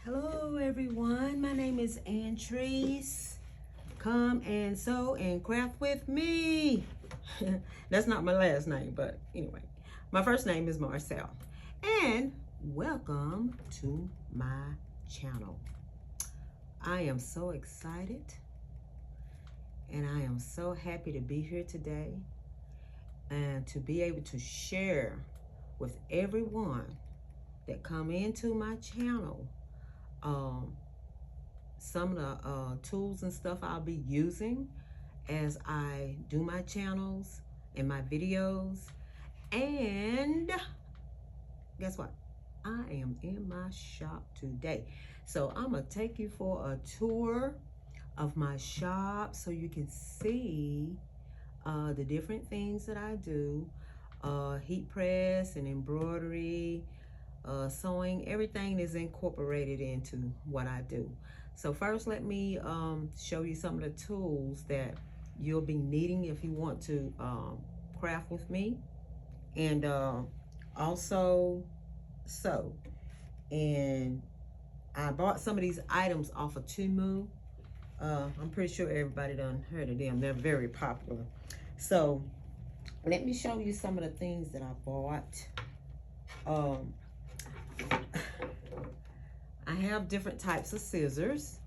Hello everyone, my name is Antrice. Come and sew and craft with me. That's not my last name, but anyway, my first name is Marcel. And welcome to my channel. I am so excited and I am so happy to be here today and to be able to share with everyone that come into my channel some of the tools and stuff I'll be using as I do my channels and my videos. And guess what? I am in my shop today. So I'm gonna take you for a tour of my shop so you can see the different things that I do. Heat press and embroidery, sewing, everything is incorporated into what I do. So first, let me show you some of the tools that you'll be needing if you want to craft with me, and also sew. And I bought some of these items off of Temu. I'm pretty sure everybody done heard of them. They're very popular. So let me show you some of the things that I bought. I have different types of scissors,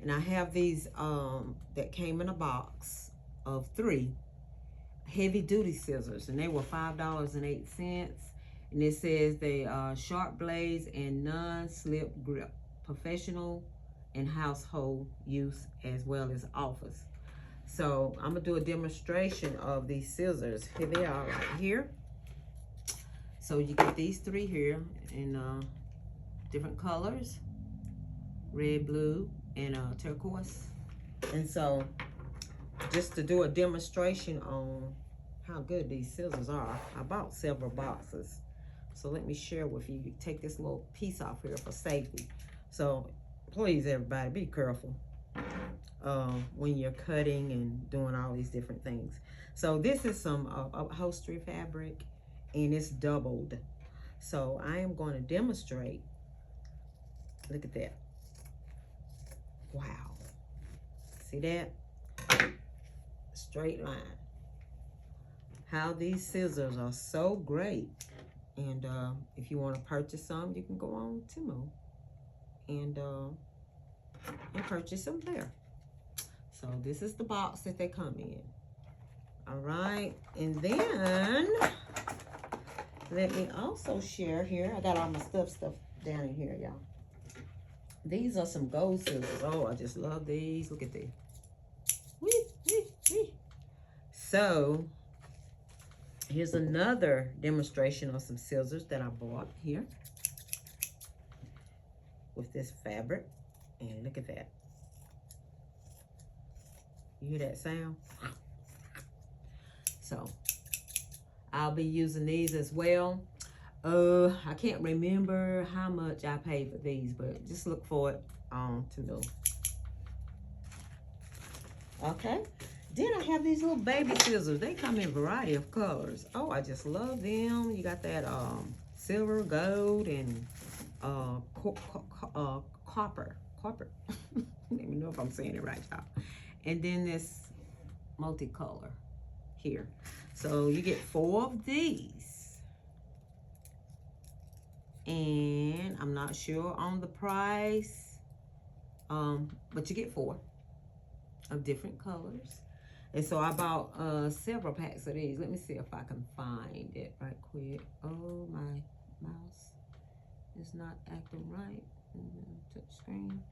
and I have these that came in a box of 3 heavy-duty scissors, and they were $5.08. And it says they are sharp blades and non-slip grip, professional and household use as well as office. So I'm gonna do a demonstration of these scissors. Here they are right here. So you get these 3 here in different colors, red, blue, and turquoise. And so just to do a demonstration on how good these scissors are, I bought several boxes. So let me share with you. Take this little piece off here for safety. So please, everybody, be careful when you're cutting and doing all these different things. So this is some upholstery fabric, and it's doubled. So I am going to demonstrate. Look at that. Wow. See that? Straight line. How these scissors are so great. And if you want to purchase some, you can go on Temu and purchase them there. So this is the box that they come in. All right. And then let me also share here. I got all my stuff down in here, y'all. These are some gold scissors. Oh, I just love these. Look at these. Whee, whee, whee. So here's another demonstration of some scissors that I bought here with this fabric. And look at that. You hear that sound? So I'll be using these as well. I can't remember how much I paid for these, but just look for it on Temu. Okay. Then I have these little baby scissors. They come in a variety of colors. Oh, I just love them. You got that silver, gold, and copper. Let me know if I'm saying it right, y'all. And then this multicolor here. So you get 4 of these. And I'm not sure on the price, but you get 4 of different colors. And so I bought several packs of these. Let me see if I can find it right quick. Oh, my mouse is not acting right. Touch screen.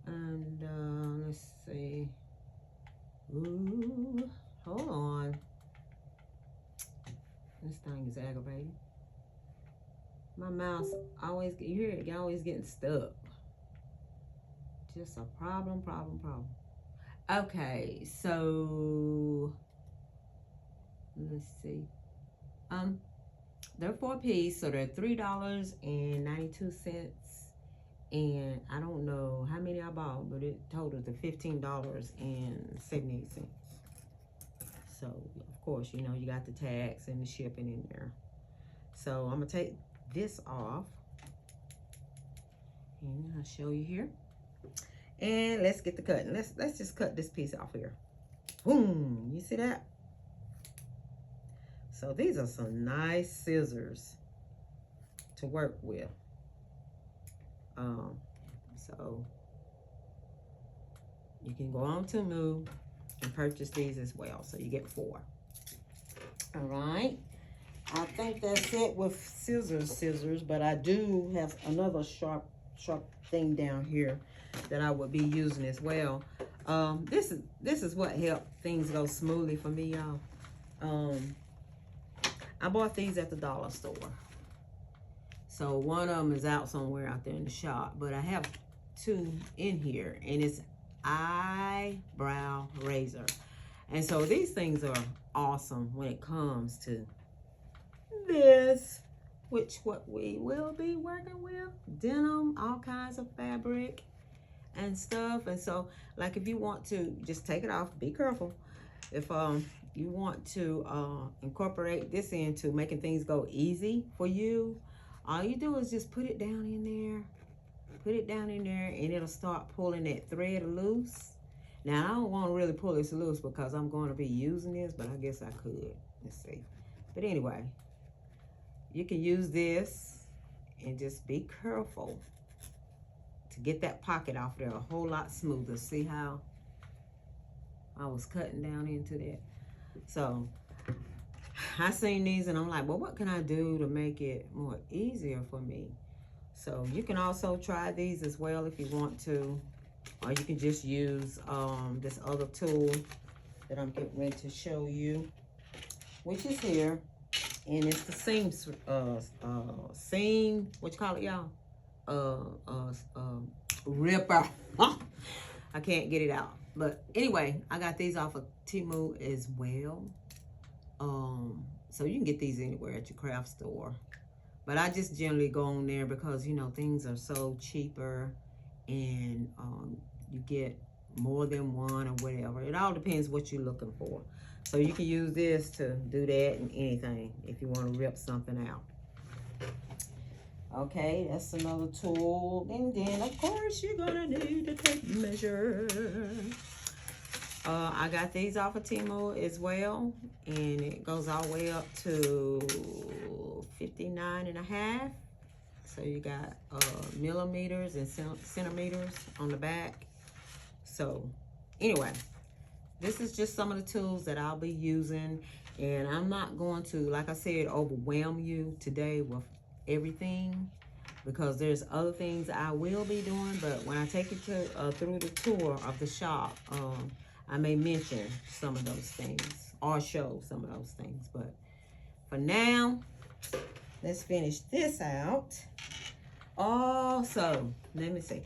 And let's see. Ooh, hold on. This thing is aggravating. My mouse always, you hear it, always getting stuck. Just a problem. Okay, so let's see. They're 4 piece, so they're $3.92. And I don't know how many I bought, but it totaled to $15.78. So of course, you know, you got the tax and the shipping in there. So I'm gonna take this off And I'll show you here. And let's get the cutting. Let's just cut this piece off here. Boom, you see that? So these are some nice scissors to work with. So you can go on Temu and purchase these as well. So you get 4. All right. I think that's it with scissors, but I do have another sharp thing down here that I would be using as well. This is what helped things go smoothly for me, y'all. I bought these at the dollar store. So one of them is out somewhere out there in the shop, but I have 2 in here, and it's eyebrow razor. And so these things are awesome when it comes to this, which what we will be working with, denim, all kinds of fabric and stuff. And so, like, if you want to just take it off, be careful. If you want to incorporate this into making things go easy for you, all you do is just put it down in there, and it'll start pulling that thread loose. Now, I don't want to really pull this loose because I'm going to be using this, but I guess I could. Let's see. But anyway, you can use this and just be careful to get that pocket off there a whole lot smoother. See how I was cutting down into that? So I seen these and I'm like, well, what can I do to make it more easier for me? So you can also try these as well if you want to, or you can just use this other tool that I'm getting ready to show you, which is here, and it's the seam what you call it, y'all? Ripper. I can't get it out. But anyway, I got these off of Temu as well. So you can get these anywhere at your craft store. But I just generally go on there because, you know, things are so cheaper, and you get more than one or whatever. It all depends what you're looking for. So you can use this to do that and anything if you want to rip something out. Okay, that's another tool. And then, of course, you're going to need to take measure. I got these off of Temu as well. And it goes all the way up to 59.5. So you got millimeters and centimeters on the back. So anyway, this is just some of the tools that I'll be using. And I'm not going to, like I said, overwhelm you today with everything, because there's other things I will be doing. But when I take you to through the tour of the shop, I may mention some of those things or show some of those things. But for now, let's finish this out. Also, let me see.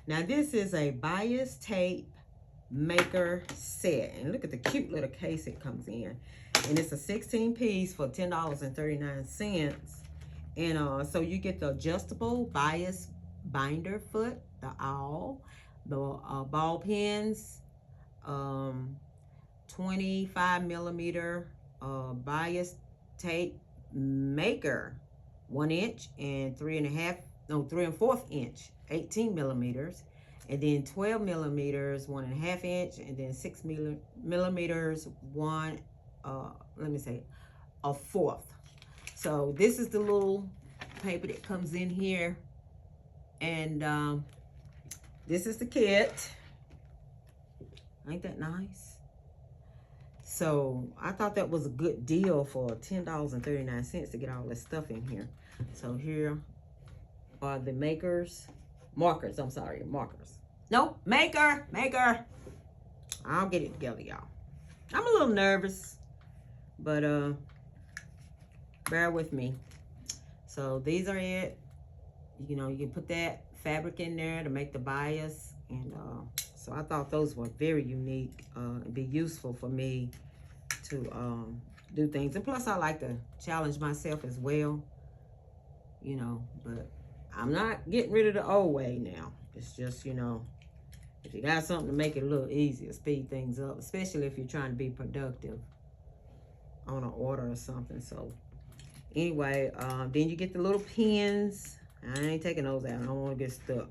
Now this is a bias tape maker set, and look at the cute little case it comes in, and it's a 16 piece for $10.39. And so you get the adjustable bias binder foot, the awl, the ball pins, 25 millimeter bias tape maker, 1 inch, and 3 1/4 inch, 18 millimeters, and then 12 millimeters, 1.5 inch, and then 6 millimeters, a fourth. So this is the little paper that comes in here, and this is the kit. Ain't that nice? So I thought that was a good deal for $10.39 to get all this stuff in here. So here are the markers. No, maker. I'll get it together, y'all. I'm a little nervous, but bear with me. So these are it. You know, you can put that fabric in there to make the bias, and so I thought those were very unique and be useful for me to do things. And plus I like to challenge myself as well, you know. But I'm not getting rid of the old way now. It's just, you know, if you got something to make it a little easier, speed things up, especially if you're trying to be productive on an order or something. So anyway, then you get the little pins I ain't taking those out. I don't want to get stuck.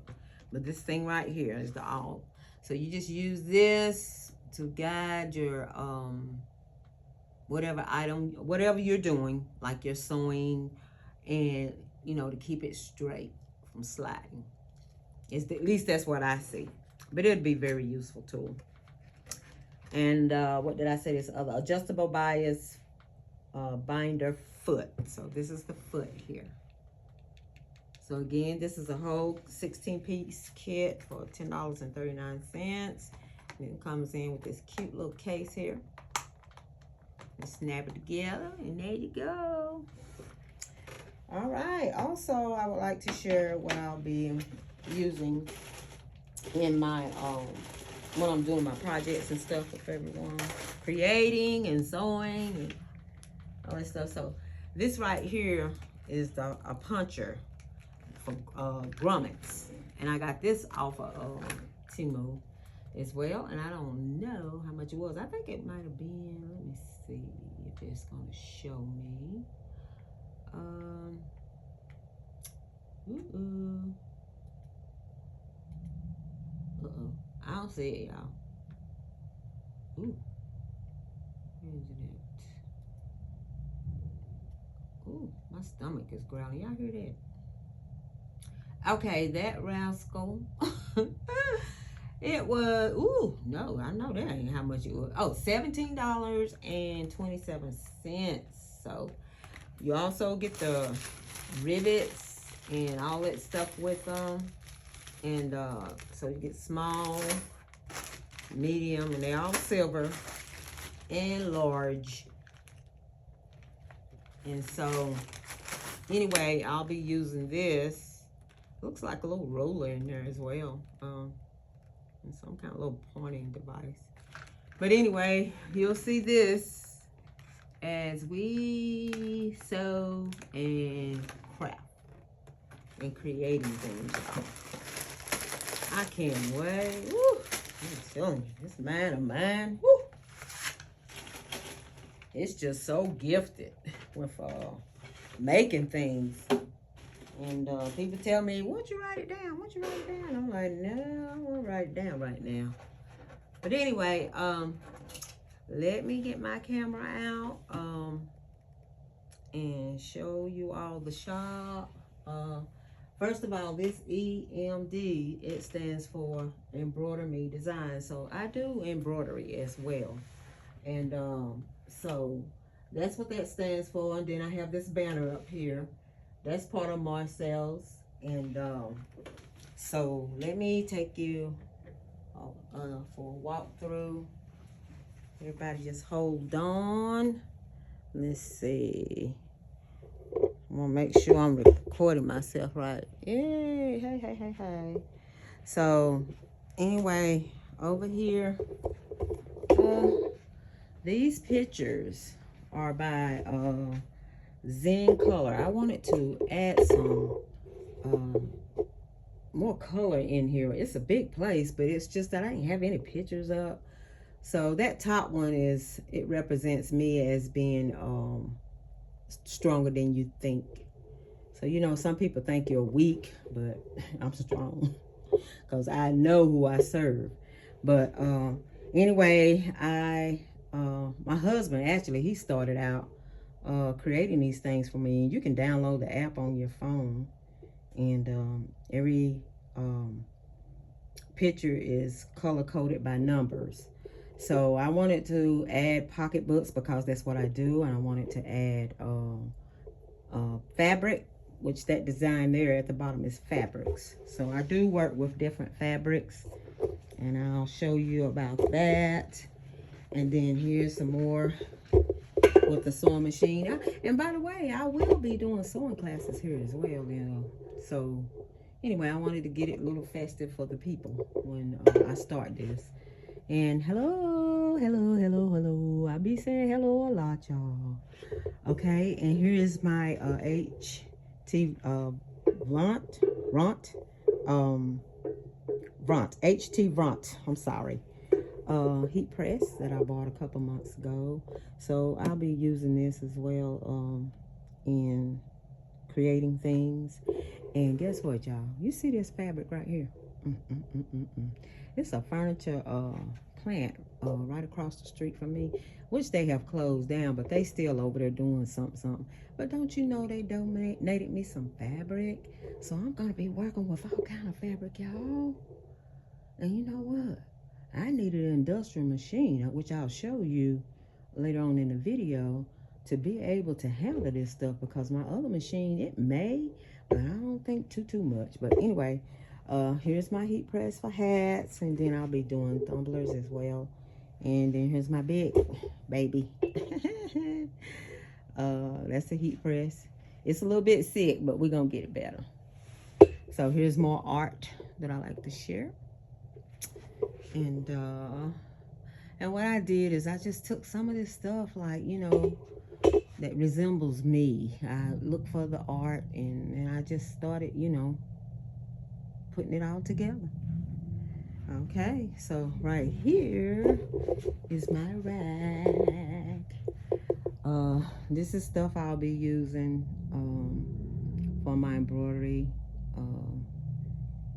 But this thing right here is the awl. So you just use this to guide your whatever item, whatever you're doing, like you're sewing, and you know, to keep it straight from sliding. At least that's what I see. But it'd be very useful tool. And what did I say? This other adjustable bias binder foot. So this is the foot here. So again, this is a whole 16-piece kit for $10.39. And it comes in with this cute little case here. And snap it together, and there you go. All right. Also, I would like to share what I'll be using in my when I'm doing my projects and stuff with everyone, creating and sewing and all that stuff. So this right here is a puncher for grommets, and I got this off of Temu as well, and I don't know how much it was. I think it might have been, let me see if it's going to show me. I don't see it, y'all. Ooh, where is it at? Ooh, my stomach is growling. Y'all hear that? Okay, that rascal. It was, ooh, no, I know that ain't how much it was. Oh, $17.27. So you also get the rivets and all that stuff with them. And so you get small, medium, and they're all silver, and large. And so anyway, I'll be using this. Looks like a little ruler in there as well. And some kind of little pointing device. But anyway, you'll see this as we sew and craft and creating things. I can't wait. Woo. I'm telling you, this man of mine, woo, it's just so gifted with making things. And people tell me, why don't you write it down? Why don't you write it down? I'm like, no, I won't write it down right now. But anyway, let me get my camera out and show you all the shop. First of all, this EMD, it stands for Embroider Me Design. So I do embroidery as well. And so that's what that stands for. And then I have this banner up here. That's part of Marcel's. And so let me take you for a walkthrough. Everybody just hold on. Let's see. I want to make sure I'm recording myself right. Yay, hey. So anyway, over here, these pictures are by Zen Color. I wanted to add some more color in here. It's a big place, but it's just that I didn't have any pictures up. So that top one it represents me as being stronger than you think. So, you know, some people think you're weak, but I'm strong because I know who I serve. But anyway, my husband, actually, he started out creating these things for me. You can download the app on your phone, and every picture is color-coded by numbers. So I wanted to add pocketbooks because that's what I do, and I wanted to add fabric, which that design there at the bottom is fabrics. So I do work with different fabrics, and I'll show you about that. And then here's some more with the sewing machine. And by the way, I will be doing sewing classes here as well, you know. So anyway, I wanted to get it a little festive for the people when I start this. And hello. I be saying hello a lot, y'all. Okay, and here is my HT Vront. I'm sorry. Heat press that I bought a couple months ago. So I'll be using this as well in creating things. And guess what, y'all? You see this fabric right here? It's a furniture plant right across the street from me, which they have closed down, but they still over there doing something. But don't you know they donated me some fabric? So I'm gonna be working with all kind of fabric, y'all. And you know what? I needed an industrial machine, which I'll show you later on in the video, to be able to handle this stuff, because my other machine, it may, but I don't think too much. But anyway, here's my heat press for hats, and then I'll be doing tumblers as well. And then here's my big baby. That's the heat press. It's a little bit sick, but we're gonna get it better. So here's more art that I like to share. And what I did is I just took some of this stuff, like, you know, that resembles me. I looked for the art, and I just started, you know, putting it all together. Okay, so right here is my rack. This is stuff I'll be using for my embroidery,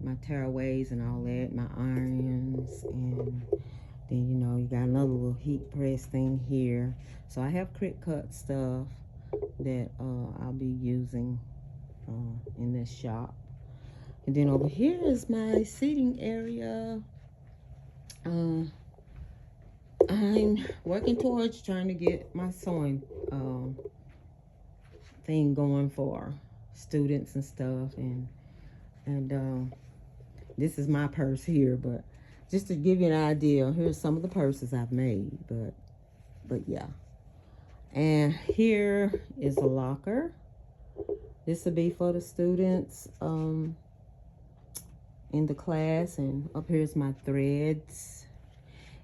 my tearaways and all that, my irons, and then, you know, you got another little heat press thing here. So I have crit cut stuff that I'll be using in this shop. And then over here is my seating area. I'm working towards trying to get my sewing thing going for students and stuff. And this is my purse here, but just to give you an idea, here's some of the purses I've made, but yeah. And here is a locker. This will be for the students in the class. And up here's my threads.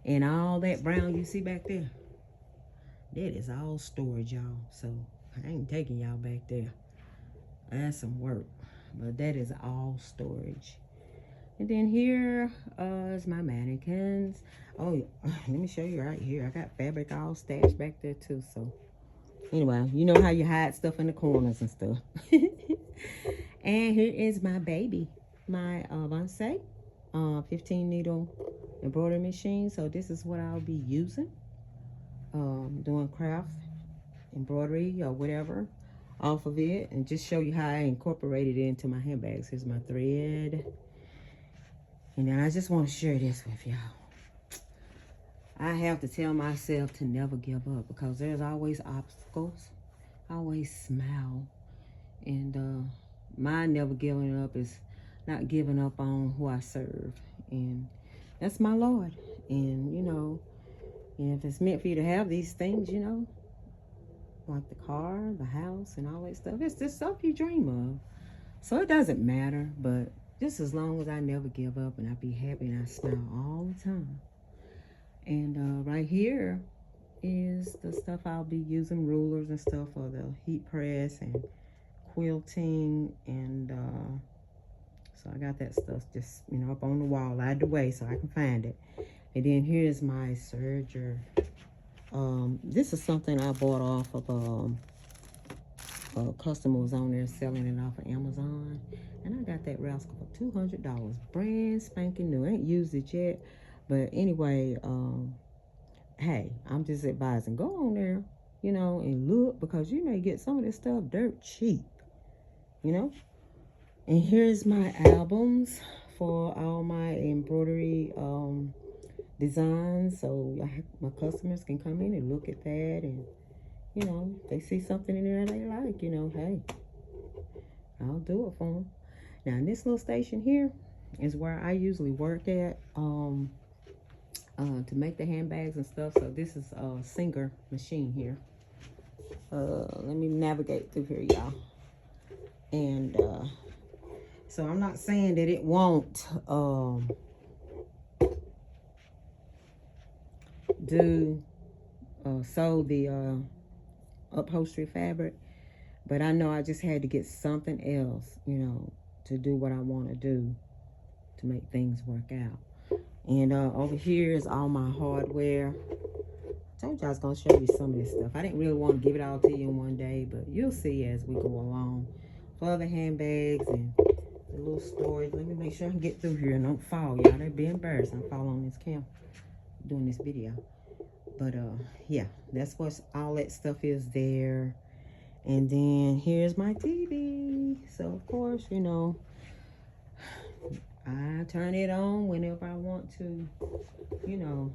And all that brown you see back there, that is all storage, y'all. So I ain't taking y'all back there. That's some work, but that is all storage. And then here is my mannequins. Oh, let me show you right here. I got fabric all stashed back there too. So anyway, you know how you hide stuff in the corners and stuff. And here is my baby, my Bonsai 15 needle embroidery machine. So this is what I'll be using, doing craft embroidery or whatever off of it, and just show you how I incorporated it into my handbags. Here's my thread. And then I just want to share this with y'all. I have to tell myself to never give up, because there's always obstacles. Always smile. And my never giving up is not giving up on who I serve. And that's my Lord. And, you know, if it's meant for you to have these things, you know, like the car, the house, and all that stuff, it's the stuff you dream of. So it doesn't matter, but just as long as I never give up, and I be happy and I smile all the time. And right here is the stuff I'll be using, rulers and stuff for the heat press and quilting. And so I got that stuff just, you know, up on the wall out of the way so I can find it. And then here's my serger. This is something I bought off of a customer was on there selling it off of Amazon, and I got that rascal for $200, brand spanking new. I ain't used it yet, but anyway, hey, I'm just advising, go on there, you know, and look, because you may get some of this stuff dirt cheap, you know. And here's my albums for all my embroidery designs, so my customers can come in and look at that, and you know, if they see something in there they like, you know, hey, I'll do it for them. Now, in this little station here is where I usually work at to make the handbags and stuff. So this is a Singer machine here. Let me navigate through here, y'all. And so I'm not saying that it won't sew the upholstery fabric, but I know I just had to get something else, you know, to do what I want to do to make things work out. And over here is all my hardware. I told you I was going to show you some of this stuff. I didn't really want to give it all to you in one day, but you'll see as we go along. for other handbags and the little storage. Let me make sure I can get through here and don't fall, y'all. That'd be embarrassing. I fall on this camera doing this video. But yeah, that's what's all that stuff is there. And then here's my TV. So of course, you know, I turn it on whenever I want to, you know,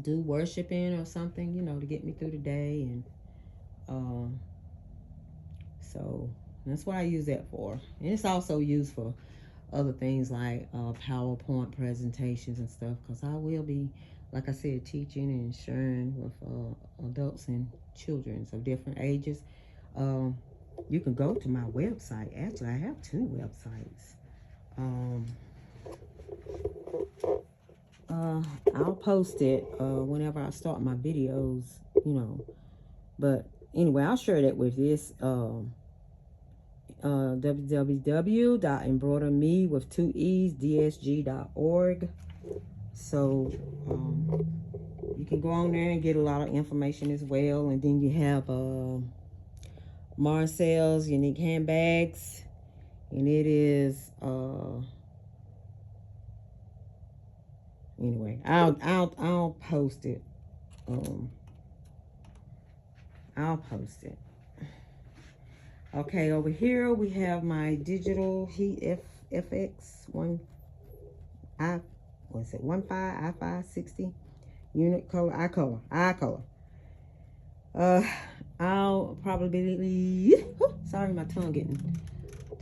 do worshiping or something, you know, to get me through the day. And so that's what I use that for. And it's also used for other things like PowerPoint presentations and stuff, because I will be, like I said, teaching and sharing with adults and children of different ages. You can go to my website. Actually, I have 2 websites. I'll post it whenever I start my videos, you know. But anyway, I'll share that with this. www.embroiderme with 2 E's dsg.org. So you can go on there and get a lot of information as well. And then you have Marcel's Unique Handbags, and it is anyway, I'll post it. I'll post it. Okay, over here we have my digital heat FX 15i560 unit color eye color. I'll probably sorry, my tongue getting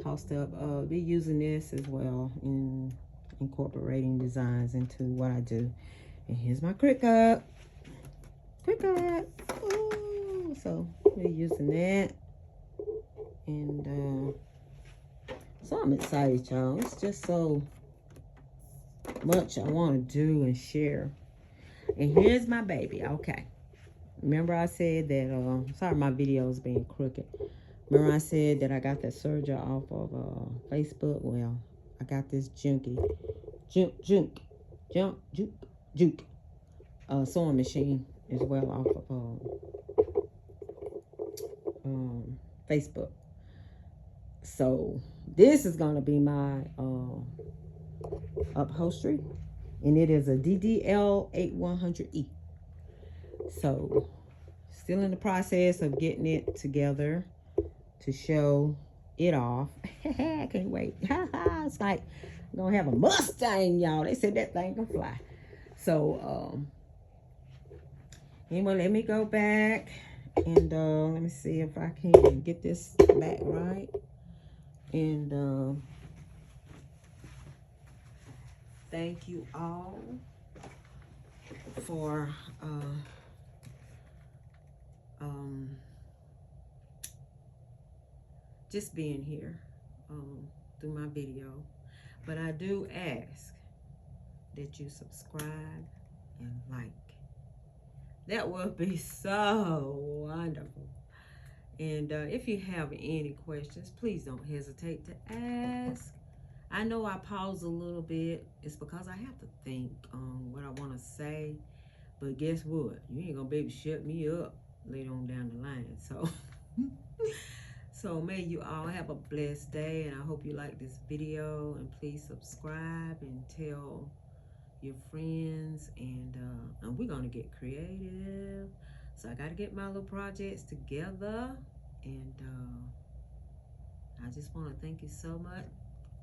tossed up. Be using this as well in incorporating designs into what I do. And here's my Cricut. Ooh, so we're using that. And so I'm excited, y'all. It's just so much I want to do and share. And here's my baby. Okay, remember I said that sorry, my video's being crooked. Remember I said that I got that surgery off of Facebook? Well, I got this juke sewing machine as well off of Facebook. So this is going to be my upholstery, and it is a DDL 8100E. So still in the process of getting it together to show it off. I can't wait. It's like I'm gonna have a Mustang, y'all. They said that thing can fly. So anyway, let me go back and let me see if I can get this back right. And thank you all for just being here through my video. But I do ask that you subscribe and like. That would be so wonderful. And if you have any questions, please don't hesitate to ask. I know I pause a little bit. It's because I have to think on what I want to say. But guess what? You ain't gonna be able to shut me up later on down the line. So may you all have a blessed day, and I hope you like this video. And please subscribe and tell your friends, and we're gonna get creative. So I gotta get my little projects together, and I just want to thank you so much.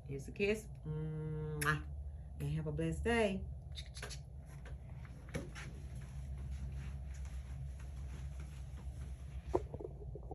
Here's a kiss. Mwah. And have a blessed day.